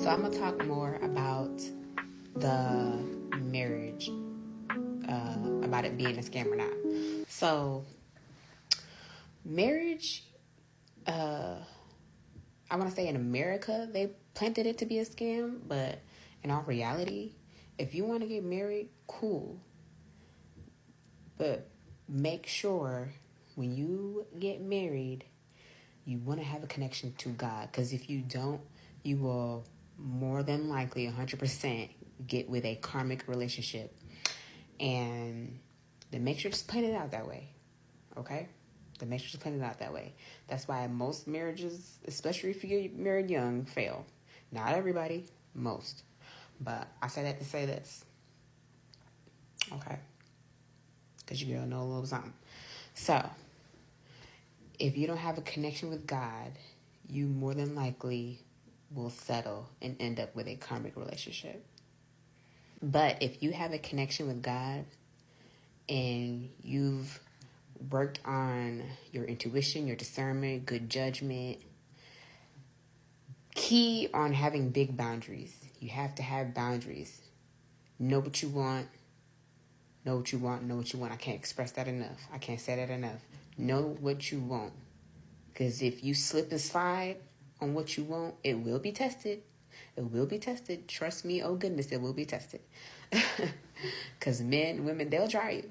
So I'm going to talk more about the marriage, about it being a scam or not. So, marriage, I want to say in America, they planted it to be a scam, but in all reality, if you want to get married, cool. But make sure when you get married, you want to have a connection to God. Because if you don't, you will more than likely 100% get with a karmic relationship. And then make sure to plan it out that way. Okay? Then make sure to plan it out that way. That's why most marriages, especially if you get married young, fail. Not everybody, most. But I say that to say this. Okay? Because you gotta know a little something. So, if you don't have a connection with God, you more than likely will settle and end up with a karmic relationship. But if you have a connection with God and you've worked on your intuition, your discernment, good judgment, key on having big boundaries. You have to have boundaries. Know what you want. Know what you want. Know what you want. I can't express that enough. I can't say that enough. Know what you want. Because if you slip and slide on what you want, it will be tested. It will be tested. Trust me, oh goodness, it will be tested. Because men, women, they'll try you.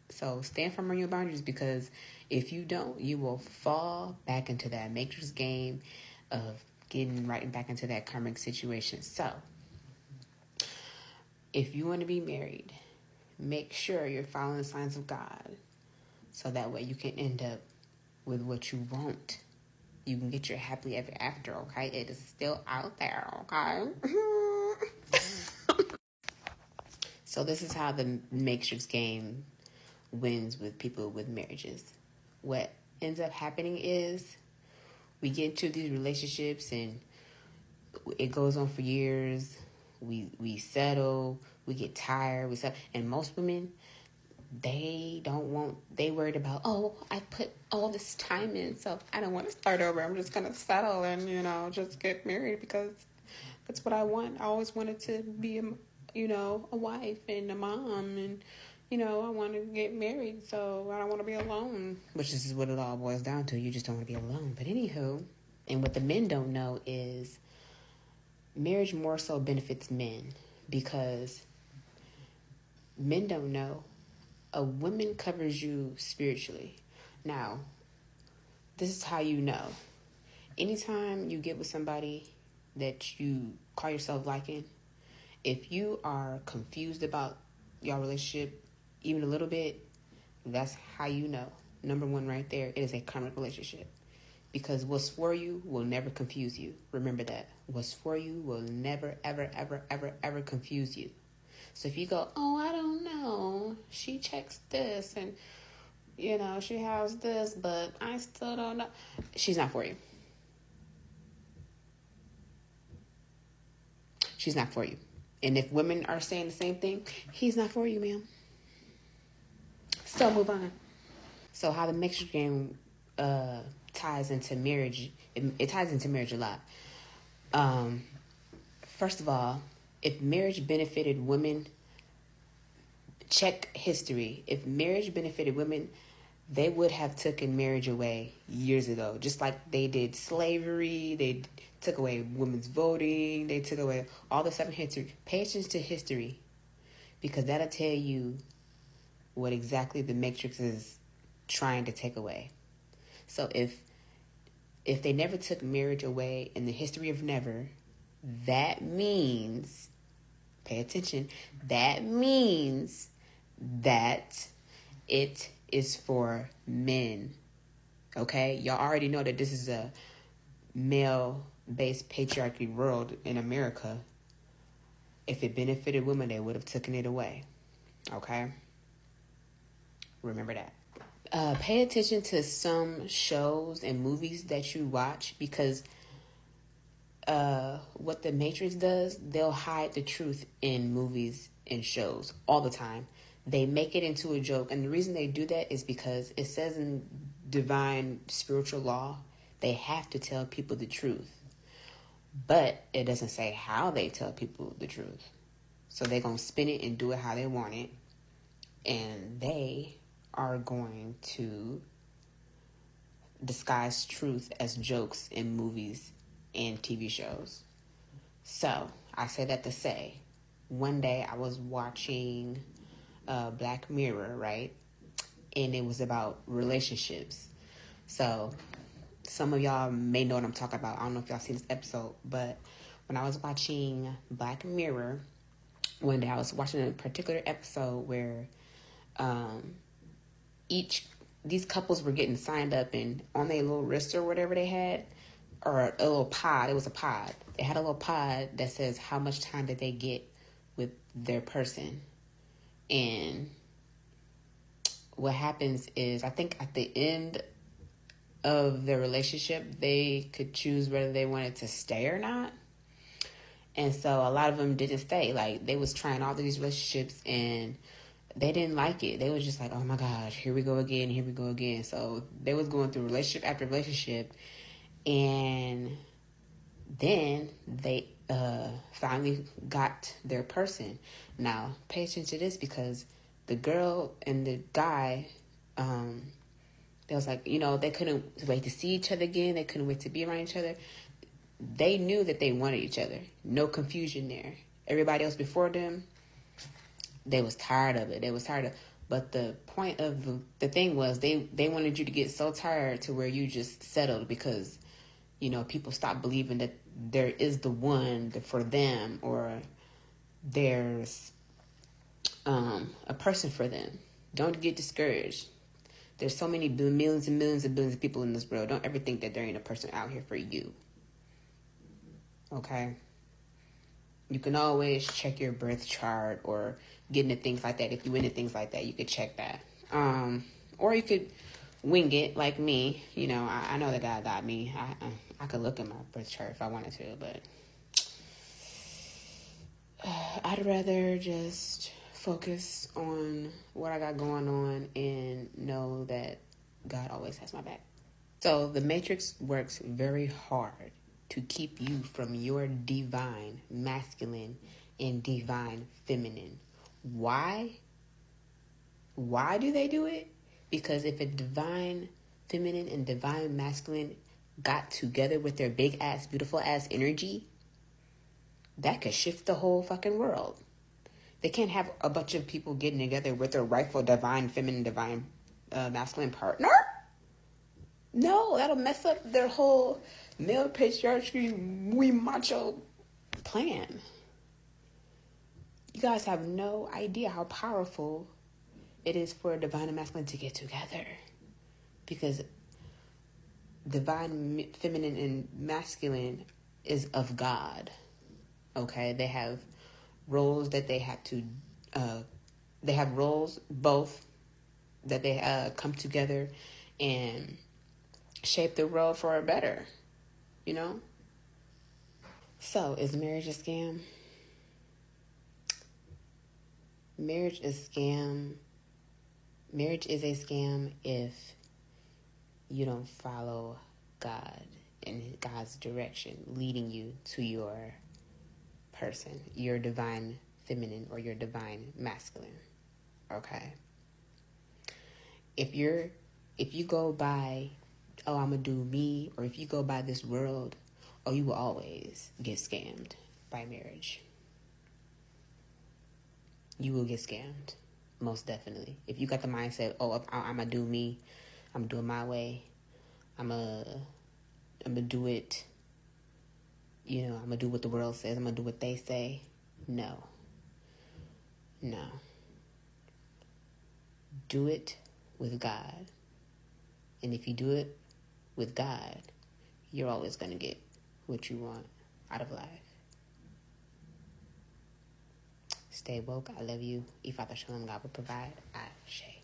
So stand firm on your boundaries, because if you don't, you will fall back into that matrix game of getting right back into that karmic situation. So if you want to be married, make sure you're following the signs of God, so that way you can end up with what you want. You can get your happily ever after, okay? It is still out there, okay? So this is how the matrix game wins with people with marriages. What ends up happening is we get into these relationships and it goes on for years. We settle, we get tired, we settle. And most women, they worried about, oh, I put all this time in, so I don't want to start over. I'm just going to settle and, just get married because that's what I want. I always wanted to be, a wife and a mom, and, I want to get married, so I don't want to be alone. Which is what it all boils down to. You just don't want to be alone. But anywho, and what the men don't know is marriage more so benefits men, because men don't know a woman covers you spiritually. Now, this is how you know. Anytime you get with somebody that you call yourself liking, if you are confused about your relationship even a little bit, that's how you know. Number one right there, it is a karmic relationship. Because what's for you will never confuse you. Remember that. What's for you will never, ever, ever, ever, ever confuse you. So if you go, oh, I don't know, she checks this and, she has this, but I still don't know, she's not for you. She's not for you. And if women are saying the same thing, he's not for you, ma'am. So move on. So how the mixture game ties into marriage, it ties into marriage a lot. First of all, if marriage benefited women, check history. If marriage benefited women, they would have taken marriage away years ago. Just like they did slavery, they took away women's voting, they took away all the stuff in history. Pay attention to history, because that'll tell you what exactly the matrix is trying to take away. So if they never took marriage away in the history of never, that means, pay attention, that means that it is for men. Okay? Y'all already know that this is a male-based patriarchy world in America. If it benefited women, they would have taken it away. Okay? Remember that. Pay attention to some shows and movies that you watch, because what the Matrix does, they'll hide the truth in movies and shows all the time. They make it into a joke, and the reason they do that is because it says in divine spiritual law, they have to tell people the truth. But it doesn't say how they tell people the truth. So they're going to spin it and do it how they want it. And they are going to disguise truth as jokes in movies and TV shows. So I say that to say, one day I was watching Black Mirror, right? And it was about relationships. So some of y'all may know what I'm talking about. I don't know if y'all seen this episode, but when I was watching Black Mirror, one day I was watching a particular episode where these couples were getting signed up, and on their little wrist or whatever they had, or a little pod, it was a pod. They had a little pod that says how much time did they get with their person. And what happens is, I think at the end of their relationship, they could choose whether they wanted to stay or not. And so a lot of them didn't stay. Like, they was trying all these relationships and they didn't like it. They was just like, oh my gosh, here we go again. So they was going through relationship after relationship. And then they finally got their person. Now, pay attention to this, because the girl and the guy, they was like, they couldn't wait to see each other again. They couldn't wait to be around each other. They knew that they wanted each other. No confusion there. Everybody else before them, they was tired of it. But the point of the thing was, they wanted you to get so tired to where you just settled, because, people stop believing that there is the one for them, or there's a person for them. Don't get discouraged. There's so many millions and millions and billions of people in this world. Don't ever think that there ain't a person out here for you. Okay? You can always check your birth chart or get into things like that. If you into things like that, you could check that. Or you could wing it like me. I know that God got me. I could look at my birth chart if I wanted to, but I'd rather just focus on what I got going on and know that God always has my back. So the Matrix works very hard to keep you from your divine masculine and divine feminine. Why? Why do they do it? Because if a divine feminine and divine masculine got together with their big ass, beautiful ass energy, that could shift the whole fucking world. They can't have a bunch of people getting together with their rightful divine feminine, divine masculine partner. No, that'll mess up their whole male patriarchy, muy macho plan. You guys have no idea how powerful it is for divine and masculine to get together. Because divine feminine and masculine is of God. Okay? They have roles that they have to, they have roles both that they come together and shape the world for a better, So, is marriage a scam? Marriage is a scam if you don't follow God in God's direction, leading you to your person, your divine feminine or your divine masculine. Okay? If you go by, oh, I'm gonna do me, or if you go by this world, oh, you will always get scammed by marriage. You will get scammed, most definitely. If you got the mindset, oh, I'm gonna do me, I'm gonna do it my way, I'm gonna do it, I'm gonna do what the world says, I'm gonna do what they say. No. Do it with God. And if you do it with God, you're always gonna get what you want out of life. Stay woke. I love you. If I Shalom, God will provide. Ashe.